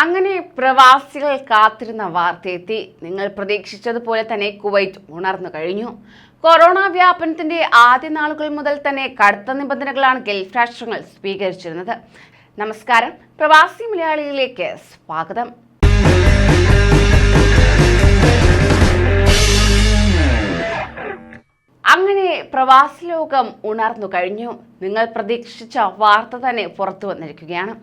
അങ്ങനെ പ്രവാസികൾ കാത്തിരുന്ന വാർത്തയെത്തി. നിങ്ങൾ പ്രതീക്ഷിച്ചതുപോലെ തന്നെ കുവൈറ്റ് ഉണർന്നു കഴിഞ്ഞു. കൊറോണ വ്യാപനത്തിന്റെ ആദ്യ നാളുകൾ മുതൽ തന്നെ കടുത്ത നിബന്ധനകളാണ് ഗൾഫ് രാഷ്ട്രങ്ങൾ സ്വീകരിച്ചിരുന്നത്. നമസ്കാരം, പ്രവാസി മലയാളിയിലേക്ക് സ്വാഗതം. അങ്ങനെ പ്രവാസി ലോകം ഉണർന്നു കഴിഞ്ഞു. നിങ്ങൾ പ്രതീക്ഷിച്ച വാർത്ത തന്നെ പുറത്തു വന്നിരിക്കുകയാണ്.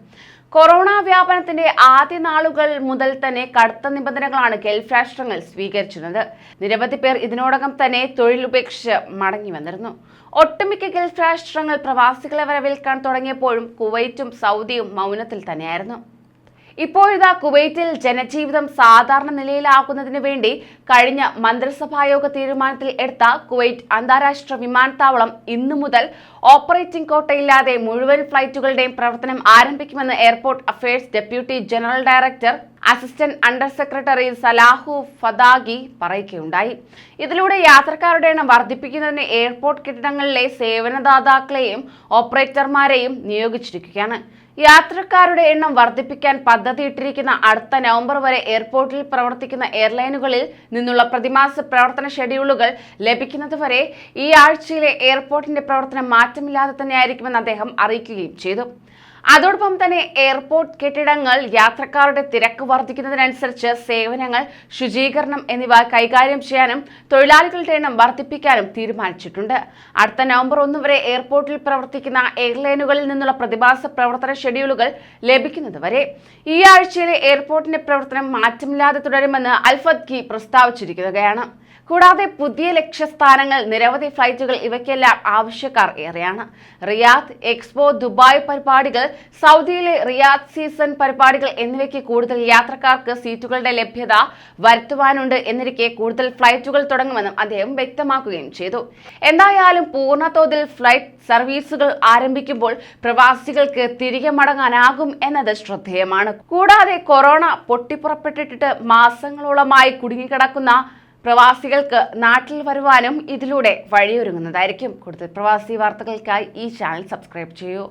കൊറോണ വ്യാപനത്തിന്റെ ആദ്യ നാളുകൾ മുതൽ തന്നെ കടുത്ത നിബന്ധനകളാണ് ഗൾഫ് രാഷ്ട്രങ്ങൾ സ്വീകരിച്ചിരുന്നത്. നിരവധി പേർ ഇതിനോടകം തന്നെ തൊഴിലുപേക്ഷിച്ച് മടങ്ങി വന്നിരുന്നു. ഒട്ടുമിക്ക ഗൾഫ് രാഷ്ട്രങ്ങൾ പ്രവാസികളെ വരവേൽക്കാൻ തുടങ്ങിയപ്പോഴും കുവൈറ്റും സൗദിയും മൗനത്തിൽ തന്നെയായിരുന്നു. ഇപ്പോഴിതാ കുവൈറ്റിൽ ജനജീവിതം സാധാരണ നിലയിലാക്കുന്നതിന് വേണ്ടി കഴിഞ്ഞ മന്ത്രിസഭായോഗ തീരുമാനത്തിൽ എടുത്ത കുവൈറ്റ് അന്താരാഷ്ട്ര വിമാനത്താവളം ഇന്നു മുതൽ ഓപ്പറേറ്റിംഗ് കോട്ടയില്ലാതെ മുഴുവൻ ഫ്ലൈറ്റുകളുടെയും പ്രവർത്തനം ആരംഭിക്കുമെന്ന് airport affairs deputy general director assistant under secretary സലാഹു ഫദാഗി പറയുകയുണ്ടായി. ഇതിലൂടെ യാത്രക്കാരുടെ എണ്ണം വർദ്ധിപ്പിക്കുന്നതിന് എയർപോർട്ട് കെട്ടിടങ്ങളിലെ സേവനദാതാക്കളെയും ഓപ്പറേറ്റർമാരെയും നിയോഗിച്ചിരിക്കുകയാണ്. യാത്രക്കാരുടെ എണ്ണം വർദ്ധിപ്പിക്കാൻ പദ്ധതിയിട്ടിരിക്കുന്ന അടുത്ത നവംബർ വരെ എയർപോർട്ടിൽ പ്രവർത്തിക്കുന്ന എയർലൈനുകളിൽ നിന്നുള്ള പ്രതിമാസ പ്രവർത്തന ഷെഡ്യൂളുകൾ ലഭിക്കുന്നതുവരെ ഈ ആഴ്ചയിലെ എയർപോർട്ടിന്റെ പ്രവർത്തനം മാറ്റമില്ലാതെ തന്നെയായിരിക്കുമെന്ന് അദ്ദേഹം അറിയിക്കുകയും ചെയ്തു. അതോടൊപ്പം തന്നെ എയർപോർട്ട് കെട്ടിടങ്ങൾ യാത്രക്കാരുടെ തിരക്ക് വർദ്ധിക്കുന്നതിനനുസരിച്ച് സേവനങ്ങൾ, ശുചീകരണം എന്നിവ കൈകാര്യം ചെയ്യാനും തൊഴിലാളികളുടെ എണ്ണം വർദ്ധിപ്പിക്കാനും തീരുമാനിച്ചിട്ടുണ്ട്. അടുത്ത നവംബർ 1 വരെ എയർപോർട്ടിൽ പ്രവർത്തിക്കുന്ന എയർലൈനുകളിൽ നിന്നുള്ള പ്രതിമാസ പ്രവർത്തന ഷെഡ്യൂളുകൾ ലഭിക്കുന്നതുവരെ ഈ ആഴ്ചയിലെ എയർപോർട്ടിന്റെ പ്രവർത്തനം മാറ്റമില്ലാതെ തുടരുമെന്ന് അൽഫദ്ഖി പ്രസ്താവിച്ചിരിക്കുകയാണ്. കൂടാതെ പുതിയ ലക്ഷ്യസ്ഥാനങ്ങൾ, നിരവധി ഫ്ലൈറ്റുകൾ, ഇവയ്ക്കെല്ലാം ആവശ്യക്കാർ ഏറെയാണ്. റിയാദ്, എക്സ്പോ, ദുബായ് പരിപാടികൾ, സൗദിയിലെ റിയാദ് സീസൺ പരിപാടികൾ എന്നിവയ്ക്ക് കൂടുതൽ യാത്രക്കാർക്ക് സീറ്റുകളുടെ ലഭ്യത വരുത്തുവാനുണ്ട് എന്നിരിക്കെ കൂടുതൽ ഫ്ലൈറ്റുകൾ തുടങ്ങുമെന്നും അദ്ദേഹം വ്യക്തമാക്കുകയും ചെയ്തു. എന്തായാലും പൂർണ്ണതോതിൽ ഫ്ലൈറ്റ് സർവീസുകൾ ആരംഭിക്കുമ്പോൾ പ്രവാസികൾക്ക് തിരികെ മടങ്ങാനാകും എന്നത് ശ്രദ്ധേയമാണ്. കൂടാതെ കൊറോണ പൊട്ടിപ്പുറപ്പെട്ടിട്ട് മാസങ്ങളോളമായി കുടുങ്ങിക്കിടക്കുന്ന പ്രവാസികൾക്ക് നാട്ടിൽ വരുവാനും ഇതിലൂടെ വഴിയൊരുങ്ങുന്നതായിരിക്കും. കൂടുതൽ പ്രവാസി വാർത്തകൾക്കായി ഈ ചാനൽ സബ്സ്ക്രൈബ് ചെയ്യൂ.